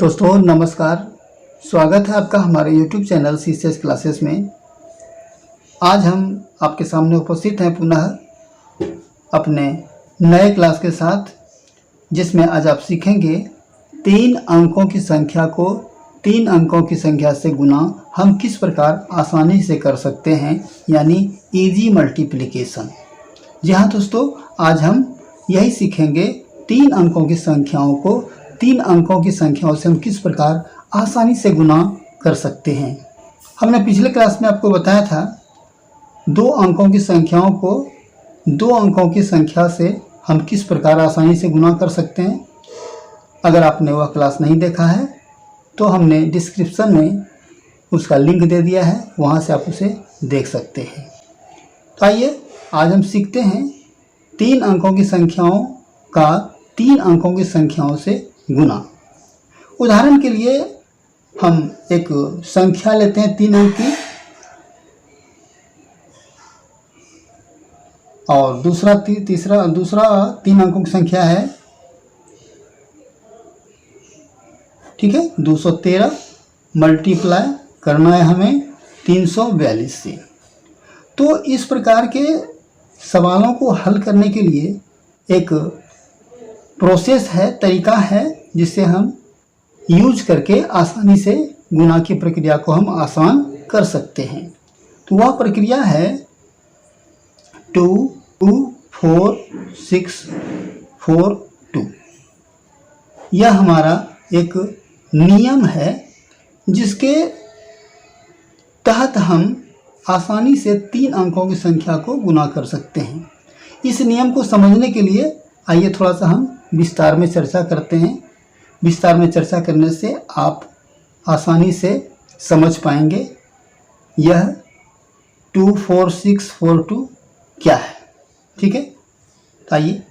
दोस्तों नमस्कार। स्वागत है आपका हमारे YouTube चैनल CCS क्लासेस में। आज हम आपके सामने उपस्थित हैं पुनः अपने नए क्लास के साथ, जिसमें आज आप सीखेंगे 3 अंकों की संख्या को 3 अंकों की संख्या से गुना हम किस प्रकार आसानी से कर सकते हैं, यानी इजी मल्टीप्लिकेशन। जी हाँ दोस्तों, आज हम यही सीखेंगे 3 अंकों की संख्याओं को 3 अंकों की संख्याओं से हम किस प्रकार आसानी से गुना कर सकते हैं। हमने पिछले क्लास में आपको बताया था 2 अंकों की संख्याओं को 2 अंकों की संख्या से हम किस प्रकार आसानी से गुना कर सकते हैं। अगर आपने वह क्लास नहीं देखा है तो हमने डिस्क्रिप्शन में उसका लिंक दे दिया है, वहाँ से आप उसे देख सकते हैं। तो आइए आज हम सीखते हैं 3 अंकों की संख्याओं का 3 अंकों की संख्याओं से गुना। उदाहरण के लिए हम एक संख्या लेते हैं 3 अंक की, और दूसरा 3 अंकों की संख्या है, ठीक है, 213 मल्टीप्लाई करना है हमें 342 से। तो इस प्रकार के सवालों को हल करने के लिए एक प्रोसेस है, तरीका है, जिससे हम यूज करके आसानी से गुना की प्रक्रिया को हम आसान कर सकते हैं। तो वह प्रक्रिया है 2 2 4 6 4 2। यह हमारा एक नियम है जिसके तहत हम आसानी से 3 अंकों की संख्या को गुना कर सकते हैं। इस नियम को समझने के लिए आइए थोड़ा सा हम विस्तार में चर्चा करते हैं। विस्तार में चर्चा करने से आप आसानी से समझ पाएंगे यह 2 4 6 4 2 क्या है। ठीक है, तो आइए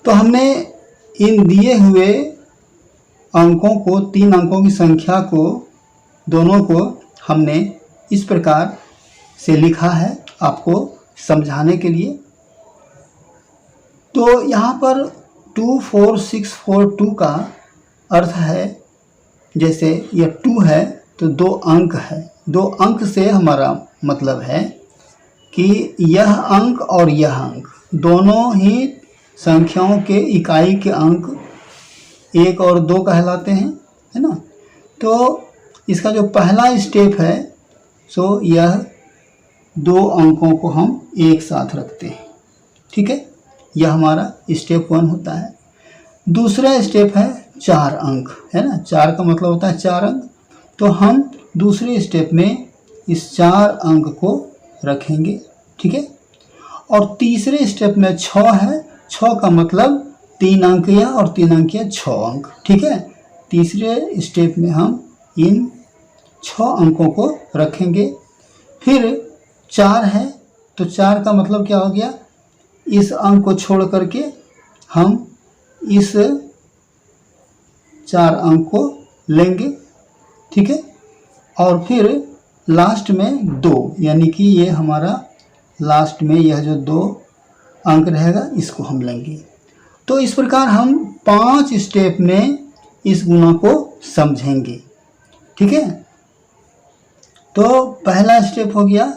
तो हमने इन दिए हुए अंकों को 3 अंकों की संख्या को दोनों को हमने इस प्रकार से लिखा है आपको समझाने के लिए। तो यहाँ पर 2 4 6 4 2 का अर्थ है, जैसे यह 2 है तो 2 अंक है। 2 अंक से हमारा मतलब है कि यह अंक और यह अंक दोनों ही संख्याओं के इकाई के अंक 1 और 2 कहलाते हैं, है ना। तो इसका जो पहला स्टेप है, सो यह 2 अंकों को हम एक साथ रखते हैं, ठीक है। यह हमारा स्टेप 1 होता है। दूसरा स्टेप है 4 अंक, है ना। 4 का मतलब होता है 4 अंक। तो हम दूसरे स्टेप में इस 4 अंक को रखेंगे, ठीक है। और तीसरे स्टेप में 6 है। 6 का मतलब 3 अंक या और 3 अंक या 6 अंक, ठीक है। तीसरे स्टेप में हम इन 6 अंकों को रखेंगे। फिर 4 है तो 4 का मतलब क्या हो गया, इस अंक को छोड़ करके हम इस 4 अंक को लेंगे, ठीक है। और फिर लास्ट में 2, यानी कि ये हमारा लास्ट में यह जो 2 अंक रहेगा इसको हम लेंगे। तो इस प्रकार हम 5 स्टेप में इस गुना को समझेंगे, ठीक है। तो पहला स्टेप हो गया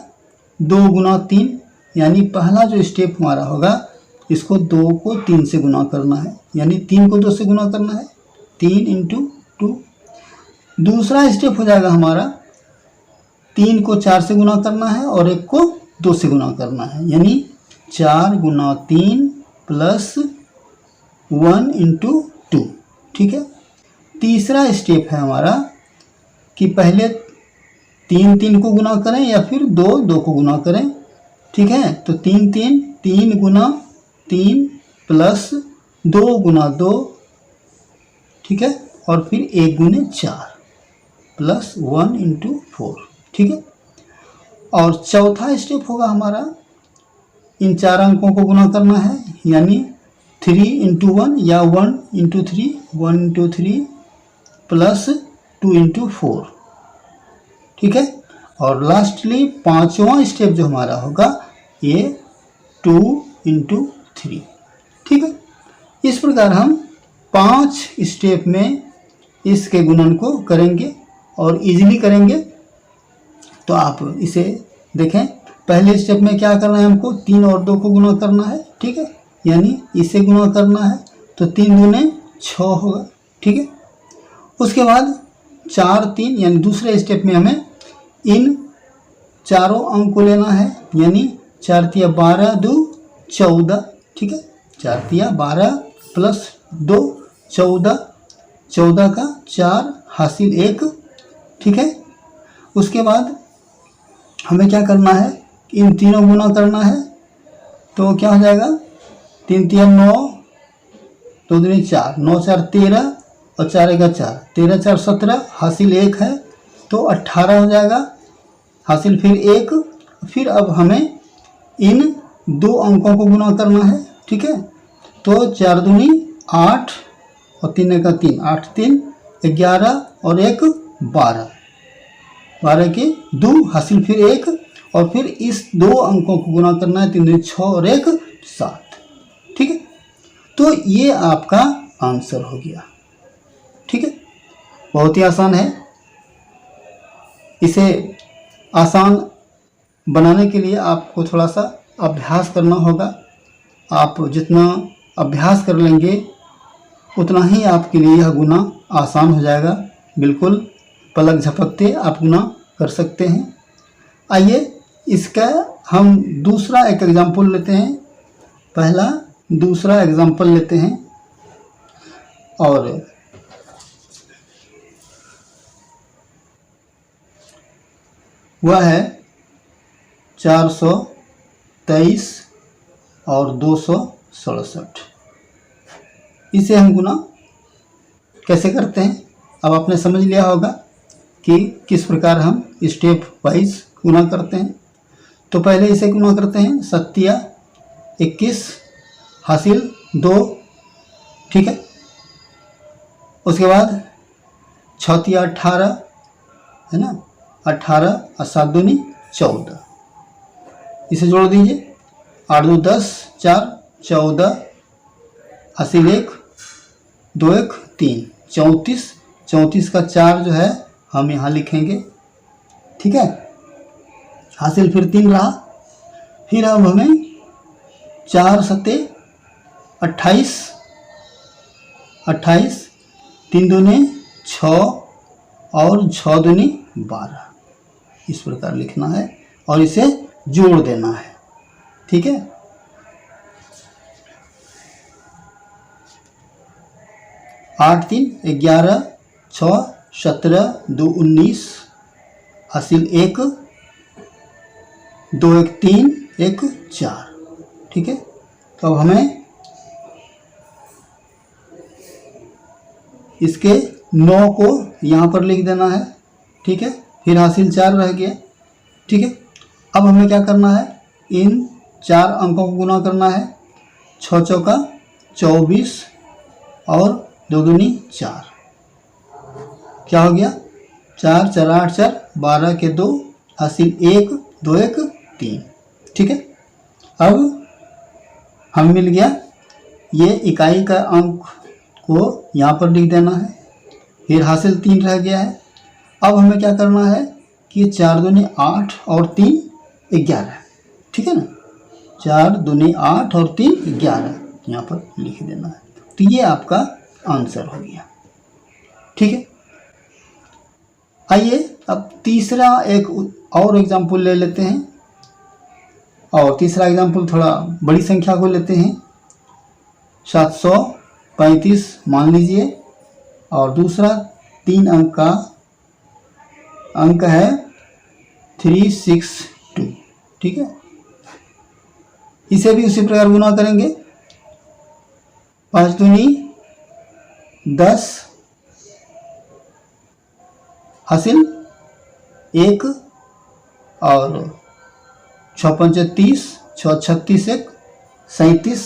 2 गुना 3, यानी पहला जो स्टेप हमारा होगा इसको 2 को 3 से गुना करना है, यानी 3 को 2 से गुना करना है, 3 × 2। दूसरा स्टेप हो जाएगा हमारा 3 को 4 से गुना करना है और 1 को 2 से गुना करना है, यानी 4 × 3 + 1 × 2, ठीक है। तीसरा स्टेप है हमारा कि पहले 3 को गुना करें या फिर 2 को गुना करें, ठीक है। तो 3 × 3 + 2 × 2, ठीक है, और फिर 1 गुने 4 प्लस 1 इंटू 4, ठीक है। और चौथा स्टेप होगा हमारा, इन 4 अंकों को गुना करना है, यानी 3 इंटू 1 या 1 इंटू 3, 1 इंटू 3 प्लस 2 इंटू 4, ठीक है। और लास्टली 5वां स्टेप जो हमारा होगा ये 2 इंटू 3, ठीक है। इस प्रकार हम 5 स्टेप में इसके गुणन को करेंगे और इजीली करेंगे। तो आप इसे देखें, पहले स्टेप में क्या करना है, हमको 3 और 2 को गुना करना है, ठीक है, यानी इसे गुना करना है, तो 3 दूने 6 होगा, ठीक है। उसके बाद 4 3, यानी दूसरे स्टेप में हमें इन चारों अंक को लेना है, यानी 4 तिया 12 2 14, ठीक है, 4 तिया 12 प्लस 2 14, 14 का 4 हासिल 1, ठीक है। उसके बाद हमें क्या करना है, इन तीनों गुना करना है, तो क्या हो जाएगा, 3 तिया 9, 2 दूनी 4, 9 4 13 और 4 1 4, 13 4 17 हासिल 1 है, तो 18 हो जाएगा, हासिल फिर 1। फिर अब हमें इन 2 अंकों को गुना करना है, ठीक है, तो 4 दूनी 8 और 3 1 3, 8 3 11 और 1 12, 12 के 2 हासिल फिर 1, और फिर इस 2 अंकों को गुना करना है, 3 दूनी 6 और 1 7, ठीक है। तो ये आपका आंसर हो गया, ठीक है, बहुत ही आसान है। इसे आसान बनाने के लिए आपको थोड़ा सा अभ्यास करना होगा। आप जितना अभ्यास कर लेंगे उतना ही आपके लिए यह गुना आसान हो जाएगा, बिल्कुल पलक झपकते आप गुना कर सकते हैं। आइए इसका हम दूसरा एक एग्जाम्पल लेते हैं, पहला दूसरा एग्जाम्पल लेते हैं, और वह है 423 और 267। इसे हम गुना कैसे करते हैं, अब आपने समझ लिया होगा कि किस प्रकार हम स्टेप वाइज गुना करते हैं। तो पहले इसे गुना करते हैं, 7 21 हासिल 2, ठीक है। उसके बाद 6 18 है ना, 18 और 7 दूनी 14, इसे जोड़ दीजिए, 8 2 10 4 14 हासिल 1 2 1 3 34, 34 का 4 जो है हम यहाँ लिखेंगे, ठीक है, हासिल फिर 3 रहा। फिर अब हमें 4 7 28, 28 3 दूने 6 और 6 दूनी 12, इस प्रकार लिखना है और इसे जोड़ देना है, ठीक है। 8 3 11 6 17 2 19 हासिल 1 2 1 3 1 4, ठीक है। तो अब हमें इसके 9 को यहाँ पर लिख देना है, ठीक है, फिर हासिल 4 रह गया, ठीक है। अब हमें क्या करना है, इन 4 अंकों को गुना करना है, 6 चौका 24 और 2 दूनी 4, क्या हो गया, 4 4 8 4 12 के 2 हासिल 1 2 1 3, ठीक है। अब हम मिल गया, ये इकाई का अंक को यहाँ पर लिख देना है, फिर हासिल 3 रह गया है। अब हमें क्या करना है कि 4 दूनी 8 और 3 11, ठीक है ना, 4 दूनी 8 और 3 11 यहाँ पर लिख देना है। तो ये आपका आंसर हो गया, ठीक है। आइए अब तीसरा एक और एग्जाम्पल ले लेते हैं, और तीसरा एग्जाम्पल थोड़ा बड़ी संख्या को लेते हैं, 735 मान लीजिए, और दूसरा 3 अंक का अंक है 362, ठीक है। इसे भी उसी प्रकार गुना करेंगे, 5 दूनी 10 हासिल 1 और 6 पंचे 30, 6 36 1 37,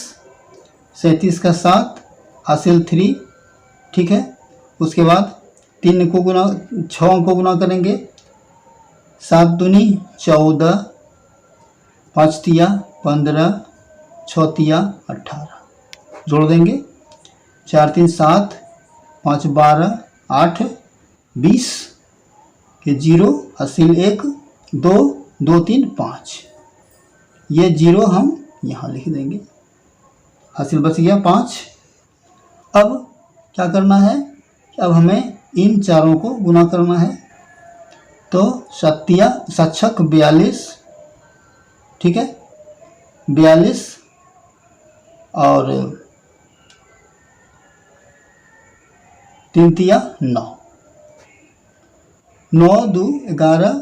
37 का 7 हासिल 3। ठीक है, उसके बाद 3 को गुना 6 को गुना करेंगे, 7 दूनी 14, 5 तिया 15, 6 तिया 18, जोड़ देंगे, 4 3 7, 5 12, 8 20 के 0 हासिल 1 2 2 3 5, ये 0 हम यहाँ लिख देंगे, हासिल बच गया 5। अब क्या करना है, अब हमें इन चारों को गुना करना है, तो 7 छक 42, ठीक है, 42 और 3 तिया 9, 9 2 11,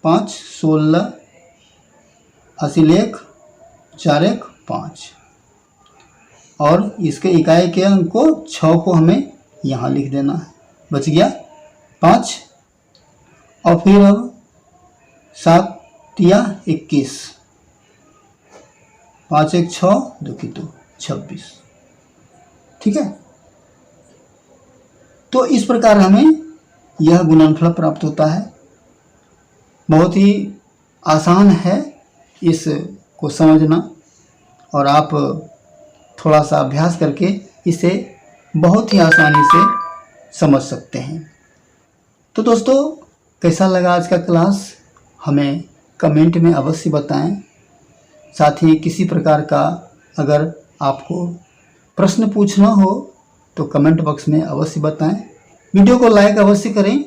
5 16, हासिल 1 4 1 5, और इसके इकाई के अंक को 6 को हमें यहाँ लिख देना है, बच गया 5। और फिर अब 7 तिया 21, 5 1 6 2 की 2 26, ठीक है। तो इस प्रकार हमें यह गुणनफल प्राप्त होता है। बहुत ही आसान है इसको समझना, और आप थोड़ा सा अभ्यास करके इसे बहुत ही आसानी से समझ सकते हैं। तो दोस्तों, कैसा लगा आज का क्लास, हमें कमेंट में अवश्य बताएं। साथ ही किसी प्रकार का अगर आपको प्रश्न पूछना हो तो कमेंट बॉक्स में अवश्य बताएं। वीडियो को लाइक अवश्य करें,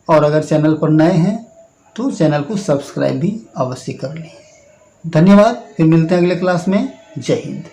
और अगर चैनल पर नए हैं तो चैनल को सब्सक्राइब भी अवश्य कर लें। धन्यवाद, फिर मिलते हैं अगले क्लास में। जय हिंद।